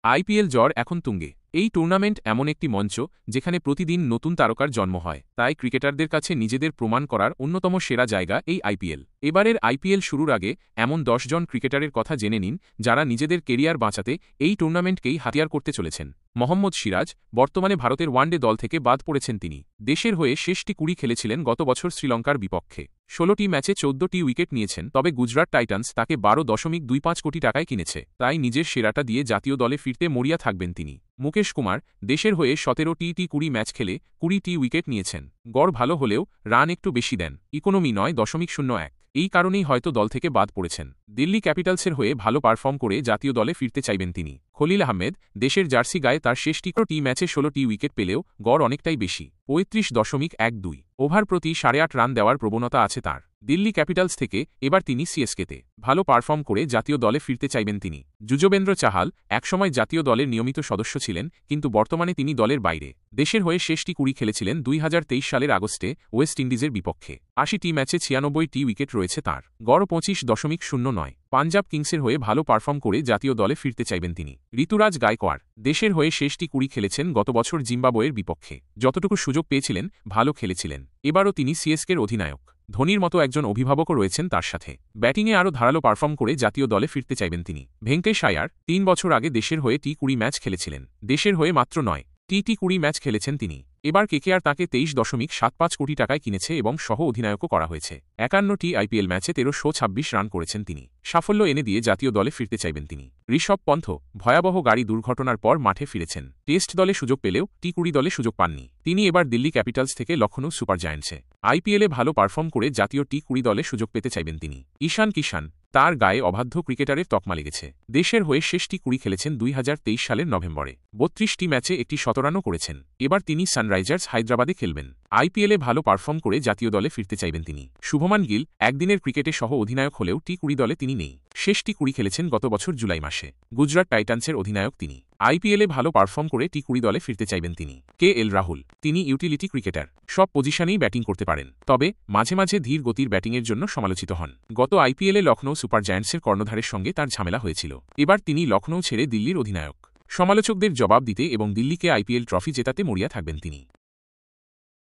IPL জ্বর এখন তুঙ্গে। এই টুর্নামেন্ট এমন একটি মঞ্চ যেখানে প্রতিদিন নতুন তারকার জন্ম হয়, তাই ক্রিকেটারদের কাছে নিজেদের প্রমাণ করার অন্যতম সেরা জায়গা এই আইপিএল। এবারের আইপিএল শুরুর আগে এমন 10 জন ক্রিকেটারের কথা জেনে নিন যারা নিজেদের কেরিয়ার বাঁচাতে এই টুর্নামেন্টকেই হাতিয়ার করতে চলেছেন। মোহাম্মদ সিরাজ বর্তমানে ভারতের ওয়ানডে দল থেকে বাদ পড়েছেন। তিনি দেশের হয়ে শেষটি 20 খেলেছিলেন গত বছর শ্রীলঙ্কার বিপক্ষে। 16টি ম্যাচে 14টি উইকেট নিয়েছেন, তবে গুজরাট টাইটান্স তাকে 12.25 কোটি টাকায় কিনেছে, তাই নিজের সেরাটা দিয়ে জাতীয় দলে ফিরতে মরিয়া থাকবেন তিনি। মুকেশ কুমার দেশের হয়ে 17টি 20 ম্যাচ খেলে 20টি উইকেট নিয়েছেন। গড় ভালো হলেও রান একটু বেশি দেন, ইকোনমি 9.01। এই কারণেই হয়তো দল থেকে বাদ পড়েছেন। দিল্লি ক্যাপিটালসের হয়ে ভালো পারফর্ম করে জাতীয় দলে ফিরতে চাইবেন তিনি। খলিল আহমেদ দেশের জার্সি গায়ে তার শেষ টি ম্যাচে 16টি উইকেট পেলেও গড় অনেকটাই বেশি, 35.12 ওভার প্রতি 8.5 রান দেওয়ার প্রবণতা আছে তার। দিল্লি ক্যাপিটালস থেকে এবার তিনি সিএসকেতে ভালো পারফর্ম করে জাতীয় দলে ফিরতে চাইবেন তিনি। যুজবেন্দ্র চাহাল একসময় জাতীয় দলের নিয়মিত সদস্য ছিলেন, কিন্তু বর্তমানে তিনি দলের বাইরে। দেশের হয়ে শেষটি 20 খেলেছিলেন 2023 সালের আগস্টে ওয়েস্ট ইন্ডিজের বিপক্ষে। 80টি ম্যাচে 96টি উইকেট রয়েছে তাঁর, গড় 25.09। পাঞ্জাব কিংসের হয়ে ভালো পারফর্ম করে জাতীয় দলে ফিরতে চাইবেন তিনি। ঋতুরাজ গায়কোয়াড় দেশের হয়ে শেষটি 20 খেলেছেন গত বছর জিম্বাবুয়ের বিপক্ষে। যতটুকু সুযোগ পেয়েছিলেন ভালো খেলেছিলেন। এবারও তিনি সিএসকের অধিনায়ক। ধোনির মতো একজন অভিভাবকও রয়েছেন তার সাথে। ব্যাটিংয়ে আরও ধারালো পারফর্ম করে জাতীয় দলে ফিরতে চাইবেন তিনি। ভেঙ্কটেশ আয়ার 3 বছর আগে দেশের হয়ে টি20 ম্যাচ খেলেছিলেন। দেশের হয়ে মাত্র 9টি20 ম্যাচ খেলেছেন তিনি। এবার কেকেআর তাকে 23.75 কোটি টাকায় কিনেছে এবং সহ অধিনায়কও করা হয়েছে। 51টি আইপিএল ম্যাচে 1326 রান করেছেন তিনি। সাফল্য এনে দিয়ে জাতীয় দলে ফিরতে চাইবেন তিনি। ঋষভ পন্থ ভয়াবহ গাড়ি দুর্ঘটনার পর মাঠে ফিরেছেন। টেস্ট দলে সুযোগ পেলেও টি20 দলে সুযোগ পাননি তিনি। এবার দিল্লি ক্যাপিটালস থেকে লখনৌ সুপার জায়ান্টসে আইপিএলে ভালো পারফর্ম করে জাতীয় টি20 দলে সুযোগ পেতে চাইবেন তিনি। ঈশান কিষান তার গায়ে অবাধ্য ক্রিকেটারের তকমা লেগেছে। দেশের হয়ে শেষটি 20 খেলেছেন 2023 সালের নভেম্বরে। 32টি ম্যাচে একটি শতরানও করেছেন। এবার তিনি সানরাইজার্স হায়দ্রাবাদে খেলবেন। আইপিএলে ভালো পারফর্ম করে জাতীয় দলে ফিরতে চাইবেন তিনি। শুভমান গিল একদিনের ক্রিকেটে সহ অধিনায়ক হলেও টি20 দলে তিনি নেই। শেষটি 20 খেলেছেন গত বছর জুলাই মাসে। গুজরাট টাইটান্সের অধিনায়ক তিনি। আইপিএলে ভালো পারফর্ম করে টি20 দলে ফিরতে চাইবেন তিনি। KL রাহুল তিনি ইউটিলিটি ক্রিকেটার, সব পজিশনেই ব্যাটিং করতে পারেন, তবে মাঝে মাঝে ধীর গতির ব্যাটিংয়ের জন্য সমালোচিত হন। গত আইপিএলে লখনৌ সুপার জায়ান্টসের কর্ণধারের সঙ্গে তার ঝামেলা হয়েছিল। এবার তিনি লখনৌ ছেড়ে দিল্লির অধিনায়ক। সমালোচকদের জবাব দিতে এবং দিল্লিকে আইপিএল ট্রফি জেতাতে মরিয়া থাকবেন তিনি।